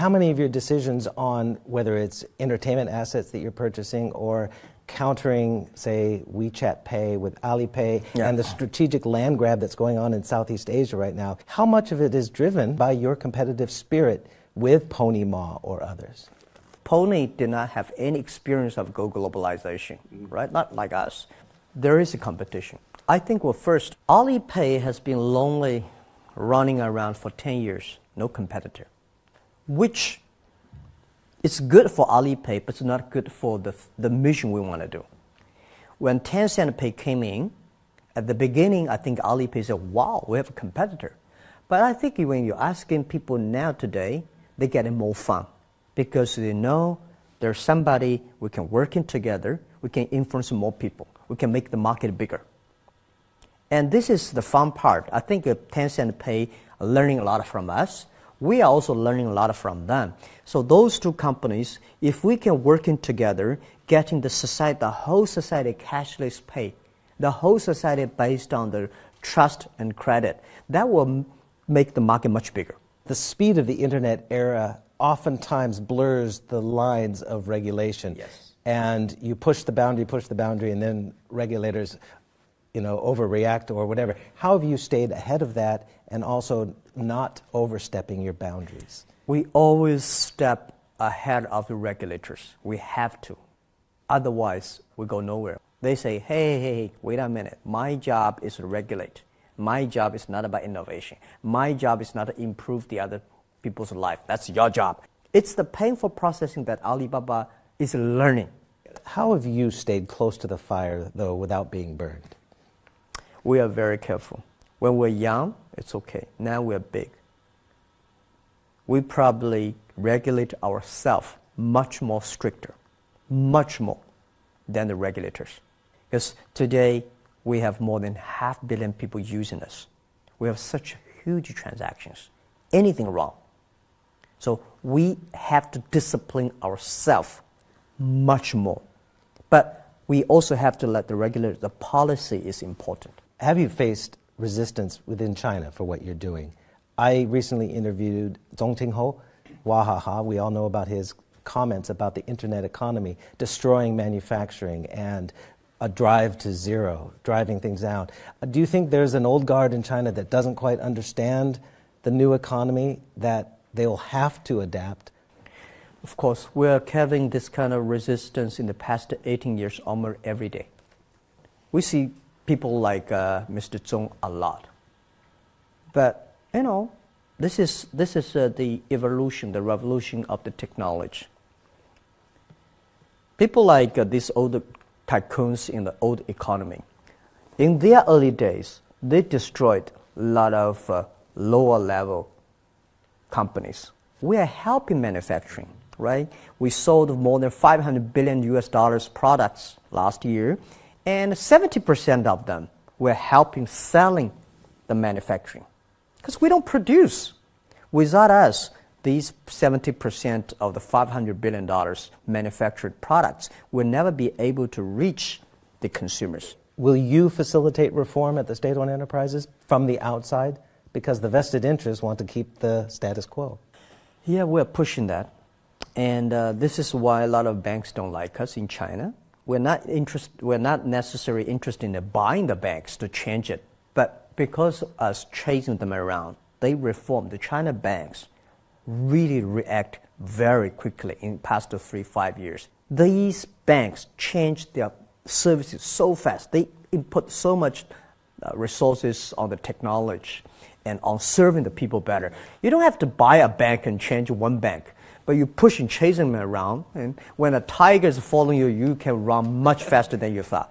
how many of your decisions on whether it's entertainment assets that you're purchasing or countering, say, WeChat Pay with Alipay and the strategic land grab that's going on in Southeast Asia right now, how much of it is driven by your competitive spirit with Pony Ma or others? Pony did not have any experience of globalization, right? Not like us. There is a competition. I think, well, first, Alipay has been lonely running around for 10 years, no competitor, which is good for Alipay, but it's not good for the mission we want to do. When Tencent Pay came in, at the beginning, I think Alipay said, wow, we have a competitor. But I think when you're asking people now today, they're getting more fun because they know there's somebody we can work in together, we can influence more people, we can make the market bigger. And this is the fun part. I think Tencent Pay are learning a lot from us. We are also learning a lot from them. So those two companies, if we can work in together, getting the whole society cashless pay, the whole society based on the trust and credit, that will make the market much bigger. The speed of the internet era oftentimes blurs the lines of regulation. Yes. And you push the boundary, and then regulators overreact or whatever. How have you stayed ahead of that and also not overstepping your boundaries? We always step ahead of the regulators. We have to. Otherwise, we go nowhere. They say, hey, wait a minute. My job is to regulate. My job is not about innovation. My job is not to improve the other people's life. That's your job. It's the painful processing that Alibaba is learning. How have you stayed close to the fire, though, without being burned? We are very careful. When we're young, it's okay. Now we're big. We probably regulate ourselves much more stricter, much more than the regulators. Because today, we have more than 500 million people using us. We have such huge transactions. Anything wrong. So we have to discipline ourselves much more. But we also have to let the regulator, the policy is important. Have you faced resistance within China for what you're doing? I recently interviewed Zhong Tingho, Wahaha. We all know about his comments about the internet economy, destroying manufacturing and a drive to zero, driving things down. Do you think there's an old guard in China that doesn't quite understand the new economy, that they'll have to adapt? Of course, we're having this kind of resistance in the past 18 years almost every day. We see people like Mr. Zhong a lot. But, this is the evolution, the revolution of the technology. People like these old tycoons in the old economy, in their early days, they destroyed a lot of lower level companies. We are helping manufacturing, right? We sold more than $500 billion products last year, and 70% of them were helping selling the manufacturing. Because we don't produce. Without us, these 70% of the $500 billion manufactured products will never be able to reach the consumers. Will you facilitate reform at the state-owned enterprises from the outside? Because the vested interests want to keep the status quo. Yeah, we're pushing that. And this is why a lot of banks don't like us in China. We're not necessarily interested in buying the banks to change it. But because of us chasing them around, they reform. The China banks really react very quickly in the past 3-5 years. These banks change their services so fast. They input so much resources on the technology and on serving the people better. You don't have to buy a bank and change one bank, but you push and chase them around, and when a tiger is following you, you can run much faster than you thought.